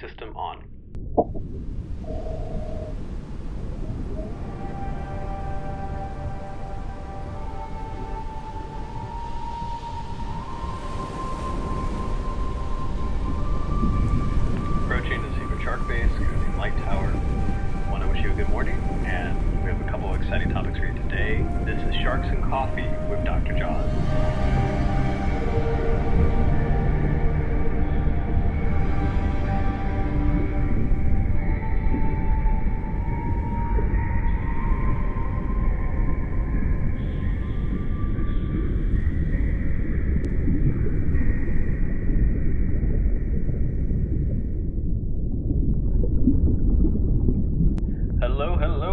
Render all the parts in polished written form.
System on. Approaching the secret shark base, cruising light tower. I want to wish you a good morning, and we have a couple of exciting topics for you today. This is Sharks and Coffee with Dr. Jaws.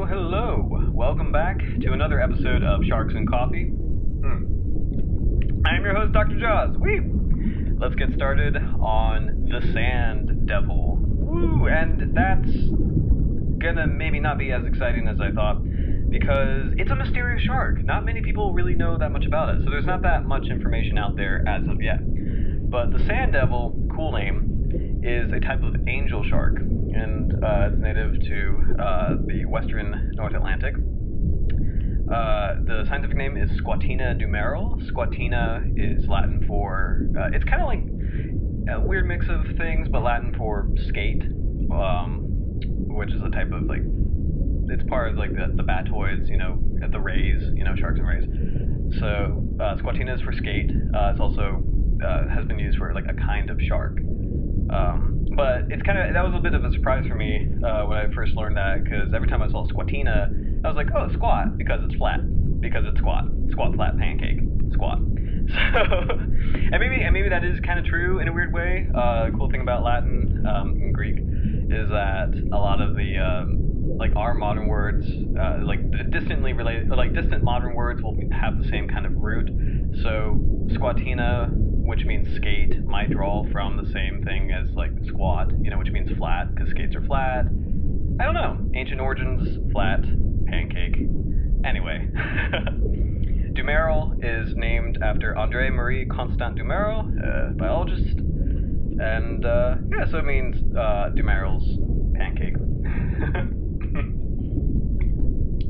Hello. Welcome back to another episode of Sharks and Coffee. I'm your host, Dr. Jaws. Whee! Let's get started on the Sand Devil. Woo! And that's gonna maybe not be as exciting as I thought, because it's a mysterious shark. Not many people really know that much about it, so there's not that much information out there as of yet. But the Sand Devil, cool name, is a type of angel shark, and it's native to the western North Atlantic. The scientific name is Squatina dumeral. Squatina is Latin for, it's kind of like a weird mix of things, but Latin for skate, which is a type of, like, it's part of, like, the batoids, the rays, sharks and rays. So, Squatina is for skate. It's also, has been used for, like, a kind of shark. But it's that was a bit of a surprise for me when I first learned that, because every time I saw Squatina, I was like, oh, squat, because it's flat, because it's squat, flat, pancake, squat. So, and maybe that is kind of true in a weird way. The cool thing about Latin and Greek is that a lot of the like our modern words, like distantly related, like distant modern words will have the same kind of root. So squatina, which means skate, might draw from the same thing as like squat, which means flat, because skates are flat. I don't know. Ancient origins, flat, pancake. Anyway. Dumeral is named after André Marie Constant Dumeral, a biologist. And, so it means Dumeral's pancake.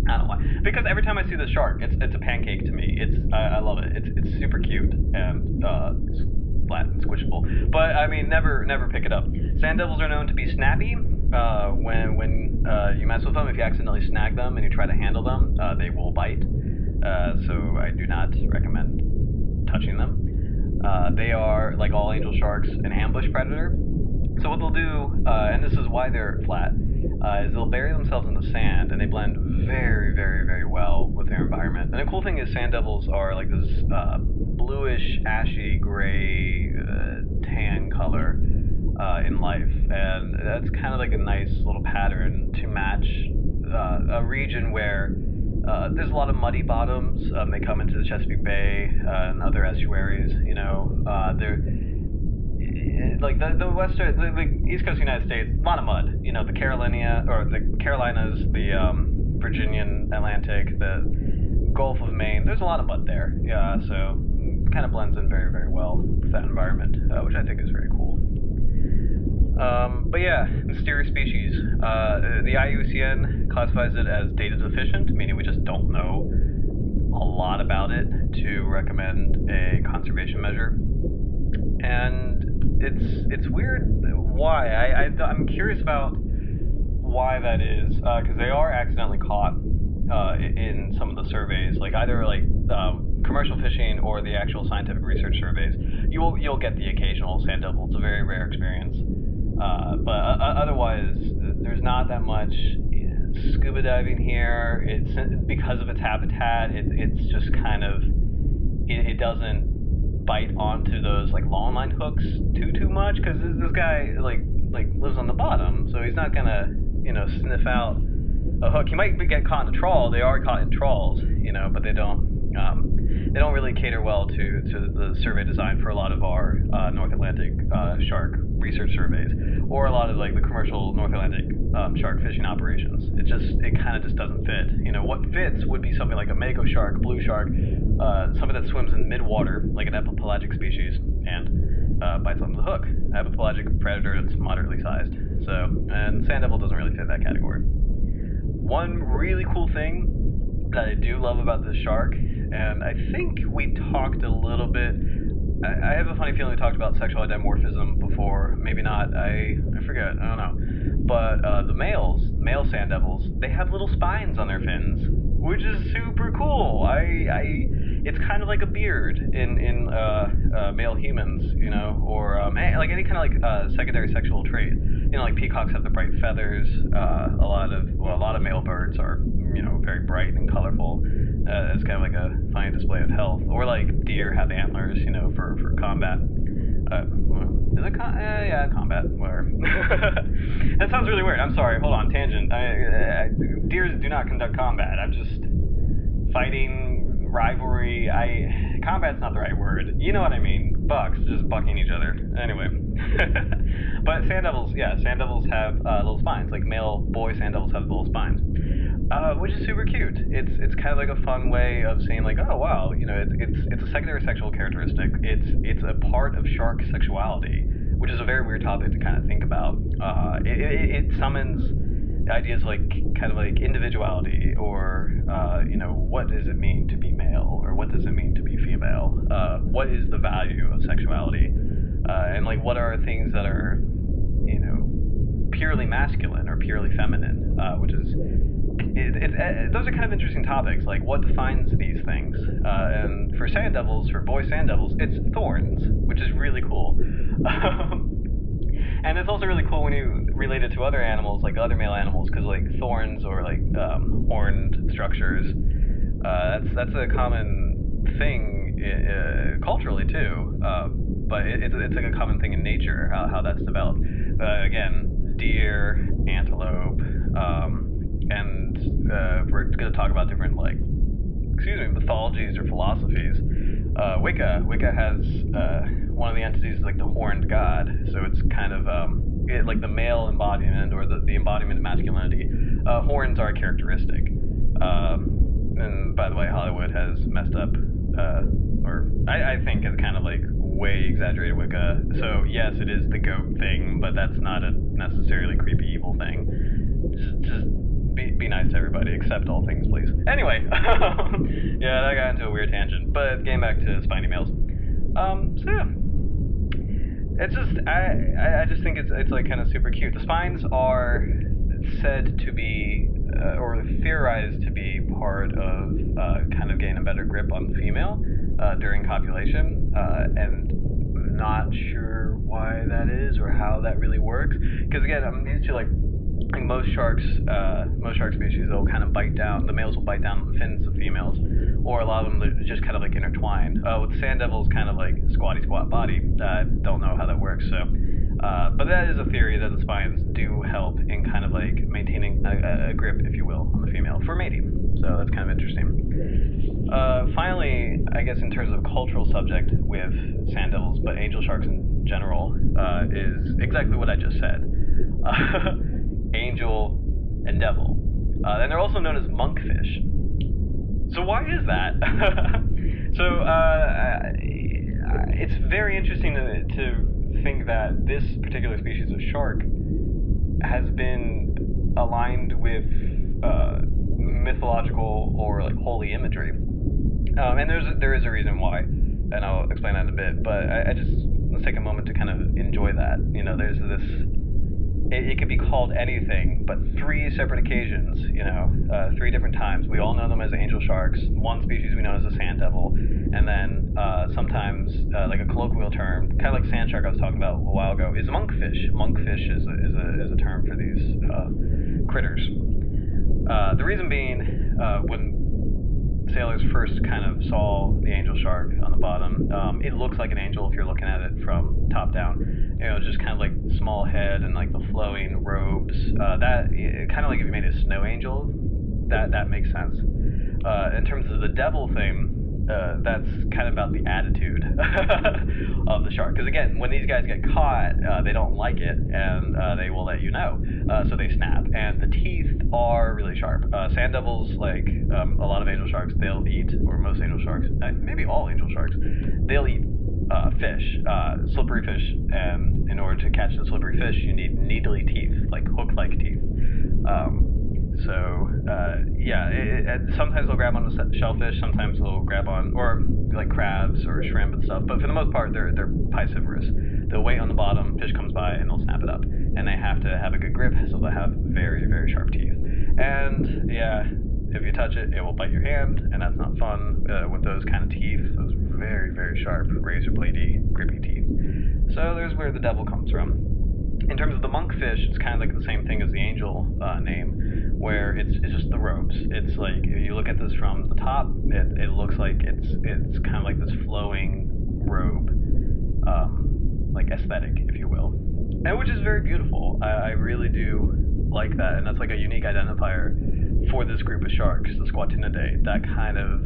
I don't know why. Because every time I see the shark, it's a pancake to me. I love it. It's super cute and it's flat and squishable. But I mean, never pick it up. Sand devils are known to be snappy. When you mess with them, if you accidentally snag them and you try to handle them, they will bite. So I do not recommend touching them. They are, like all angel sharks, an ambush predator. So what they'll do, and this is why they're flat, is they'll bury themselves in the sand, and they blend very, very, very well with their environment. And the cool thing is sand devils are like this bluish, ashy, gray, tan color in life. And that's kind of like a nice little pattern to match a region where there's a lot of muddy bottoms. They come into the Chesapeake Bay and other estuaries, they're like the western, the east coast of the United States, a lot of mud. The Carolinas, the Virginian Atlantic, the Gulf of Maine. There's a lot of mud there. Yeah, so kind of blends in very, very well with that environment, which I think is very cool. But yeah, mysterious species. The IUCN classifies it as data deficient, meaning we just don't know a lot about it to recommend a conservation measure. And it's weird why. I'm curious about why that is, because they are accidentally caught in some of the surveys, like either like commercial fishing or the actual scientific research surveys. You'll get the occasional sand devil. It's a very rare experience. But otherwise, there's not that much scuba diving here. It's because of its habitat. It's just kind of it doesn't bite onto those like long line hooks too much, because this guy like lives on the bottom, so he's not gonna sniff out a hook. He might get caught in a trawl. They are caught in trawls, but they don't really cater well to the survey design for a lot of our North Atlantic shark research surveys, or a lot of like the commercial North Atlantic shark fishing operations. It kind of just doesn't fit. What fits would be something like a mako shark, blue shark, something that swims in mid-water, like an epipelagic species, and bites on the hook. I have a pelagic predator that's moderately sized. So, and sand devil doesn't really fit that category. One really cool thing that I do love about this shark, and I think we talked a little bit. I have a funny feeling we talked about sexual dimorphism before. Maybe not. I forget. I don't know. But the male sand devils, they have little spines on their fins, which is super cool. It's kind of like a beard in male humans, you know, or like any kind of like secondary sexual trait. You know, like peacocks have the bright feathers. A lot of male birds are, you know, very bright and colorful. It's kind of like a fine display of health. Or like deer have antlers, you know, for combat. Is it yeah, combat, whatever. That sounds really weird. I'm sorry. Hold on, tangent. Deers do not conduct combat. I'm just fighting, rivalry. Combat's not the right word. You know what I mean. Bucks, just bucking each other. Anyway. But sand devils, yeah, sand devils have little spines. Like male boy sand devils have little spines. Which is super cute. It's kind of like a fun way of saying like, oh wow, you know, it's a secondary sexual characteristic. It's a part of shark sexuality, which is a very weird topic to kind of think about. It summons ideas like kind of like individuality, or you know, what does it mean to be male, or what does it mean to be female? What is the value of sexuality, and like what are things that are, you know, purely masculine or purely feminine, which is. Those are kind of interesting topics, like what defines these things. And for sand devils, for boy sand devils, it's thorns, which is really cool. And it's also really cool when you relate it to other animals, like other male animals, because like thorns or like horned structures, that's a common thing culturally too. But it's like a common thing in nature, how that's developed. Again, deer, antelope. And we're going to talk about different, like, mythologies or philosophies. Wicca has one of the entities is like the horned god, so it's kind of like the male embodiment or the embodiment of masculinity. Horns are a characteristic. And by the way, Hollywood has messed up, or I think has kind of like way exaggerated Wicca. So yes, it is the goat thing, but that's not a necessarily creepy evil thing. Just be nice to everybody, accept all things, please. Anyway, yeah, that got into a weird tangent, but getting back to spiny males. So yeah, it's just, I just think it's like kind of super cute. The spines are said to be, or theorized to be part of kind of getting a better grip on the female during copulation, and I'm not sure why that is or how that really works, because again, I'm used to like most shark species, they'll kind of bite down, the males will bite down on the fins of females, or a lot of them they're just kind of like intertwined. With sand devils, kind of like squat body. I don't know how that works, so but that is a theory that the spines do help in kind of like maintaining a grip, if you will, on the female for mating. So that's kind of interesting. Finally, I guess in terms of cultural subject with sand devils, but angel sharks in general, is exactly what I just said. Angel and devil. And they're also known as monkfish. So why is that? So it's very interesting to think that this particular species of shark has been aligned with mythological or like holy imagery. And there is a reason why, and I'll explain that in a bit. But I just let's take a moment to kind of enjoy that. You know, there's this. It could be called anything, but 3 separate occasions, you know, 3 different times. We all know them as angel sharks. One species we know as a sand devil, and then sometimes, like a colloquial term, kind of like sand shark I was talking about a while ago, is monkfish. Monkfish is a term for these critters. The reason being, when sailors first kind of saw the angel shark on the bottom, it looks like an angel if you're looking at it from top down. You know, just kind of like small head and like the flowing robes. That kind of like if you made a snow angel, that makes sense. In terms of the devil thing, that's kind of about the attitude of the shark. Because again, when these guys get caught, they don't like it, and they will let you know. So they snap, and the teeth are really sharp. Sand devils, like a lot of angel sharks, they'll eat, or most angel sharks, maybe all angel sharks, they'll eat fish, slippery fish, and in order to catch the slippery fish, you need needly teeth, like hook-like teeth. Sometimes they'll grab on the shellfish, sometimes they'll grab on, or like crabs or shrimp and stuff, but for the most part, they're piscivorous. They'll wait on the bottom, fish comes by, and they'll snap it up. And they have to have a good grip, so they'll have very, very sharp teeth. And, yeah, if you touch it, it will bite your hand, and that's not fun with those kind of teeth, those very, very sharp, razor-bladey, grippy teeth. So there's where the devil comes from. In terms of the monkfish, it's kind of like the same thing as the angel name, where it's just the robes. It's like, if you look at this from the top, it looks like it's kind of like this flowing robe, like aesthetic, if you will, and which is very beautiful. I really do like that, and that's like a unique identifier for this group of sharks, the Squatinidae. That kind of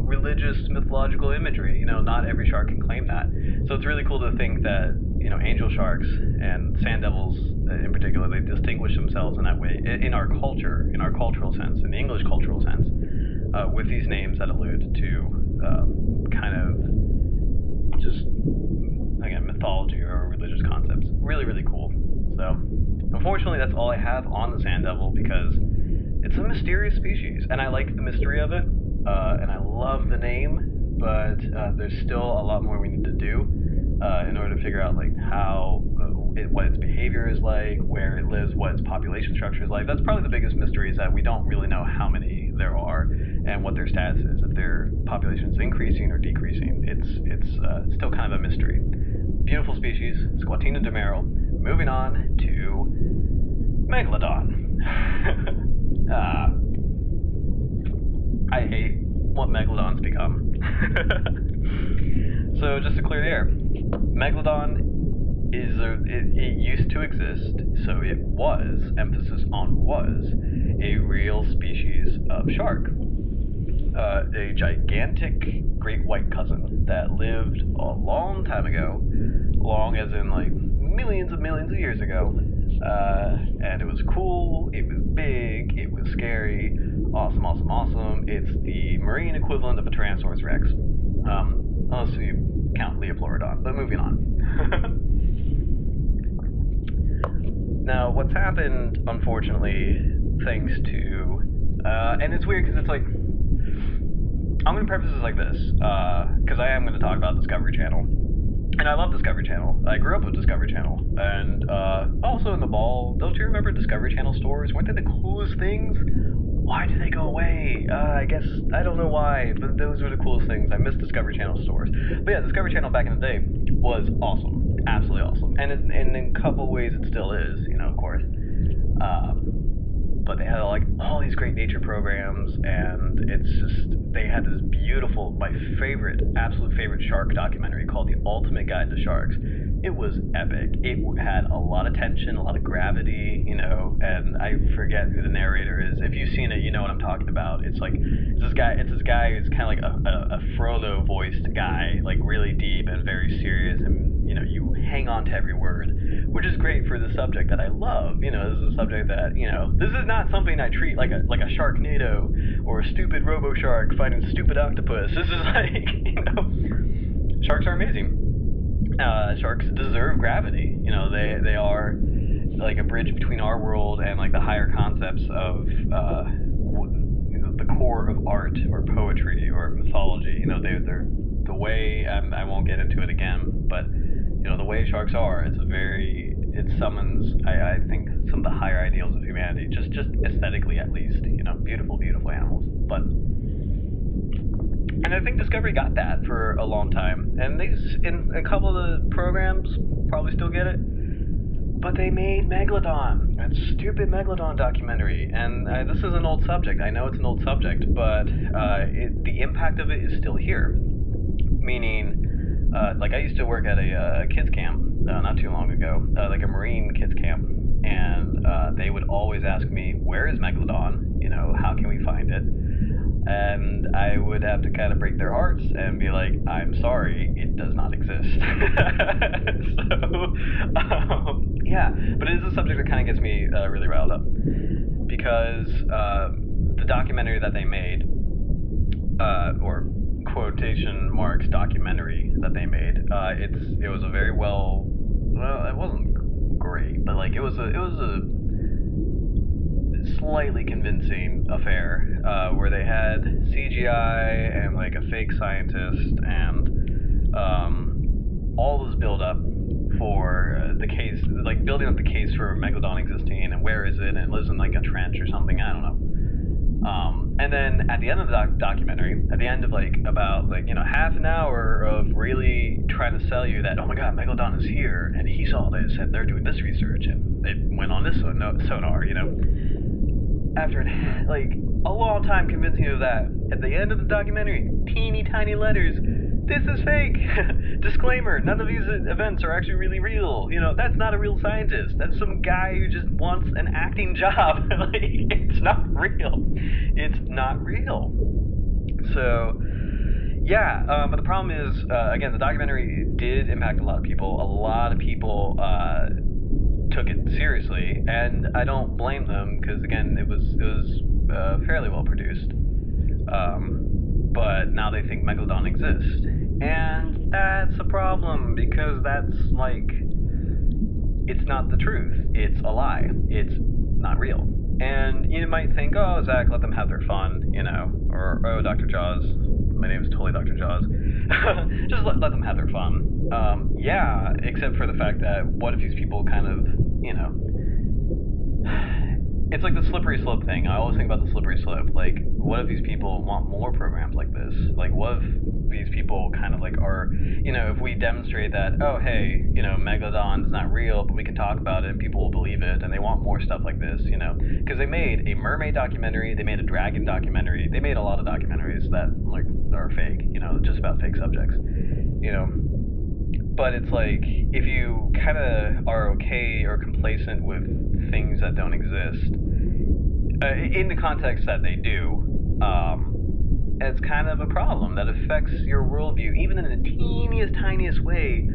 religious mythological imagery. Not every shark can claim that. So it's really cool to think that, angel sharks and sand devils in particular, they distinguish themselves in that way in our culture, in our cultural sense, in the English cultural sense, with these names that allude to kind of just, again, mythology or religious concepts. Really, really cool. So, unfortunately, that's all I have on the sand devil because it's a mysterious species, and I like the mystery of it. And I love the name, but there's still a lot more we need to do in order to figure out like how, what its behavior is like, where it lives, what its population structure is like. That's probably the biggest mystery, is that we don't really know how many there are and what their status is. If their population is increasing or decreasing, it's still kind of a mystery. Beautiful species, Squatina demeril. Moving on to Megalodon. I hate what Megalodon's become. So just to clear the air, Megalodon is it used to exist, so it was, emphasis on was, a real species of shark. A gigantic great white cousin that lived a long time ago, long as in like millions of years ago. And it was cool, it was big, it was scary, awesome. It's the marine equivalent of a Tyrannosaurus Rex. Unless you count Leoplorodon, but moving on. Now, what's happened, unfortunately, thanks to, and it's weird because it's like, I'm going to preface this like this, because I am going to talk about Discovery Channel. And I love Discovery Channel. I grew up with Discovery Channel. And also in the ball, don't you remember Discovery Channel stores? Weren't they the coolest things? Why did they go away? I guess, I don't know why, but those were the coolest things. I miss Discovery Channel stores. But yeah, Discovery Channel back in the day was awesome. Absolutely awesome. And in a couple ways it still is, of course. But they had like all these great nature programs, and it's just, they had this beautiful, my favorite, absolute favorite shark documentary called The Ultimate Guide to Sharks. It was epic. It had a lot of tension, a lot of gravity, and I forget who the narrator is. If you've seen it, you know what I'm talking about. It's like, it's this guy who's kind of like a Frodo voiced guy, like really deep and very serious, and you hang on to every word, which is great for the subject that I love. This is a subject that, this is not something I treat like a Sharknado or a stupid robo-shark fighting stupid octopus. This is like, sharks are amazing. Sharks deserve gravity. They are like a bridge between our world and like the higher concepts of, the core of art or poetry or mythology. They're the way, I won't get into it again, but the way sharks are, it summons, I think, some of the higher ideals of humanity, just aesthetically at least, beautiful animals. But, and I think Discovery got that for a long time, and in a couple of the programs, probably still get it, but they made Megalodon, that stupid Megalodon documentary, and this is an old subject, I know it's an old subject, but the impact of it is still here, meaning, like I used to work at a kids camp not too long ago, like a marine kids camp, and they would always ask me, where is Megalodon? How can we find it? And I would have to kind of break their hearts and be like, I'm sorry, it does not exist. So, yeah, but it is a subject that kind of gets me really riled up, because the documentary that they made, or quotation marks documentary that they made. It was a very well, it wasn't great, but like it was a slightly convincing affair where they had CGI and like a fake scientist and all this build up for the case, like building up the case for Megalodon existing and where is it, and it lives in like a trench or something, I don't know. And then at the end of the documentary, at the end of like about like, you know, half an hour of really trying to sell you that, oh my god, Megalodon is here and he saw this and they're doing this research and it went on this sonar, you know. After like a long time convincing you of that, at the end of the documentary, teeny tiny letters, this is fake. Disclaimer, none of these events are actually really real. You know, that's not a real scientist. That's some guy who just wants an acting job. Like, it's not real. It's not real. So, yeah, but the problem is, again, the documentary did impact a lot of people. A lot of people took it seriously, and I don't blame them, because, again, it was fairly well produced. But now they think Megalodon exists. And that's a problem, because that's like, it's not the truth. It's a lie. It's not real. And you might think, oh, Zach, let them have their fun, you know, or, oh, Dr. Jaws, my name is totally Dr. Jaws. Just let them have their fun. Yeah, except for the fact that what if these people kind of, you know, it's like the slippery slope thing. I always think about the slippery slope. Like, what if these people want more programs like this? Like, what if these people kind of like are, you know, if we demonstrate that, oh, hey, you know, Megalodon is not real, but we can talk about it and people will believe it, and they want more stuff like this, you know? Because they made a mermaid documentary, they made a dragon documentary, they made a lot of documentaries that, like, are fake, you know, just about fake subjects, you know? But it's like, if you kind of are okay or complacent with things that don't exist, in the context that they do, it's kind of a problem that affects your worldview, even in the teeniest, tiniest way.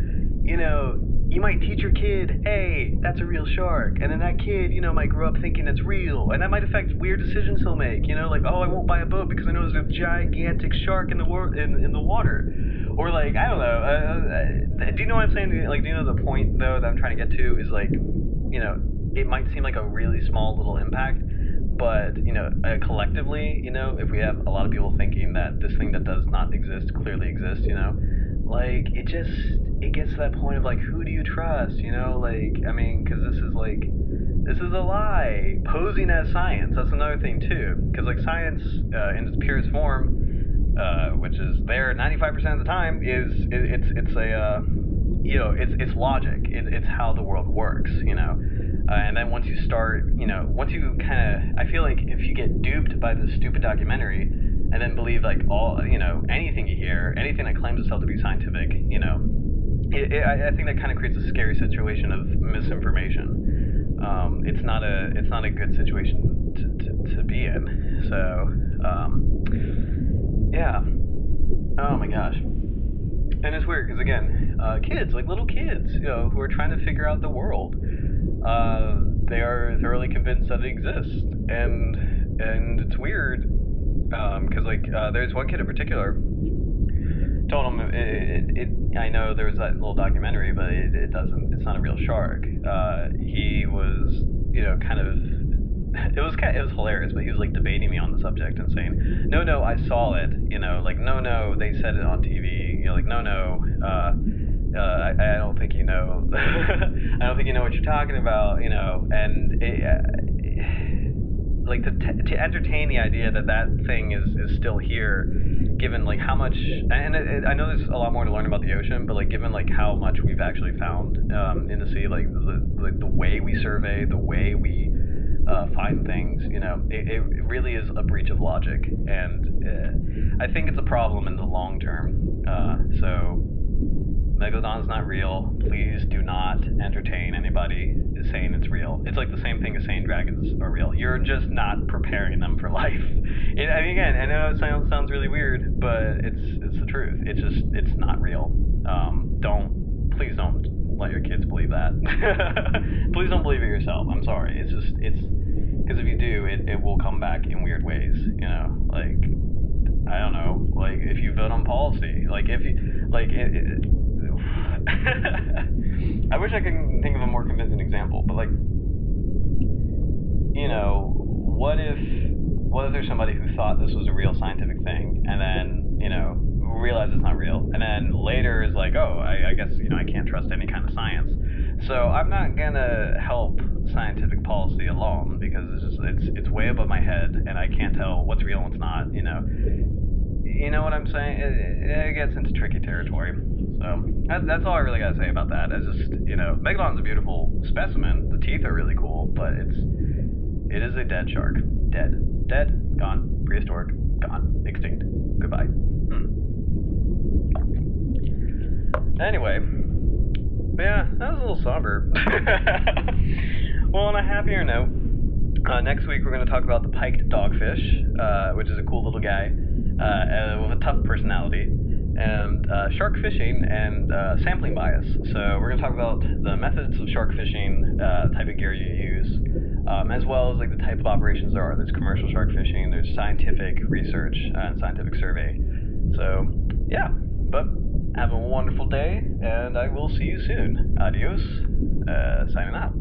You know, you might teach your kid, hey, that's a real shark, and then that kid, you know, might grow up thinking it's real, and that might affect weird decisions he'll make, you know, like, oh, I won't buy a boat because I know there's a gigantic shark in the water. Or, like, I don't know, do you know what I'm saying? Like, do you know the point, though, that I'm trying to get to is, like, you know, it might seem like a really small little impact, but, you know, collectively, you know, if we have a lot of people thinking that this thing that does not exist clearly exists, you know, like, it gets to that point of, like, who do you trust, you know, like, I mean, because this is a lie, posing as science, that's another thing, too, because, like, science, in its purest form, which is there 95% of the time, it's a, you know, it's logic, it's how the world works, you know. And then once you start, you know, once you kind of, I feel like if you get duped by this stupid documentary and then believe like all, you know, anything you hear, anything that claims itself to be scientific, you know, I think that kind of creates a scary situation of misinformation. It's not a good situation to be in. So, yeah. Oh my gosh. And it's weird because again, kids, like little kids, you know, who are trying to figure out the world. They are thoroughly convinced that it exists, and it's weird, because like there's one kid in particular. Told him I know there was that little documentary, but it's not a real shark. He was, you know, kind of, it was hilarious, but he was like debating me on the subject and saying, no, I saw it, you know, like no, they said it on TV, you know, like no. I don't think you know. I don't think you know what you're talking about, you know. And like to entertain the idea that thing is still here, given like how much. And I know there's a lot more to learn about the ocean, but like given like how much we've actually found in the sea, like the way we survey, the way we find things, you know, it really is a breach of logic, and I think it's a problem in the long term. So. Megalodon's not real. Please do not entertain anybody saying it's real. It's like the same thing as saying dragons are real. You're just not preparing them for life. I mean, again, I know it sounds really weird, but it's the truth. It's not real. Please don't let your kids believe that. Please don't believe it yourself. I'm sorry. It's because if you do, it will come back in weird ways. You know, like I don't know, like, if you vote on policy, like, if you, like, I wish I could think of a more convincing example, but, like, you know, what if there's somebody who thought this was a real scientific thing, and then, you know, realized it's not real, and then later is like, oh, I guess, you know, I can't trust any kind of science. So I'm not gonna help scientific policy alone, because it's way above my head, and I can't tell what's real and what's not, you know. You know what I'm saying? It gets into tricky territory. So that's all I really gotta say about that. It's just, you know, Megalodon's a beautiful specimen. The teeth are really cool, but it is a dead shark. Dead, gone, prehistoric, gone, extinct, goodbye. Anyway, yeah, that was a little somber. Well, on a happier note, next week we're going to talk about the piked dogfish, which is a cool little guy with a tough personality, and shark fishing and sampling bias. So we're going to talk about the methods of shark fishing, type of gear you use, as well as like the type of operations there are. There's commercial shark fishing, there's scientific research and scientific survey. So yeah, but have a wonderful day, and I will see you soon. Adios. Signing out.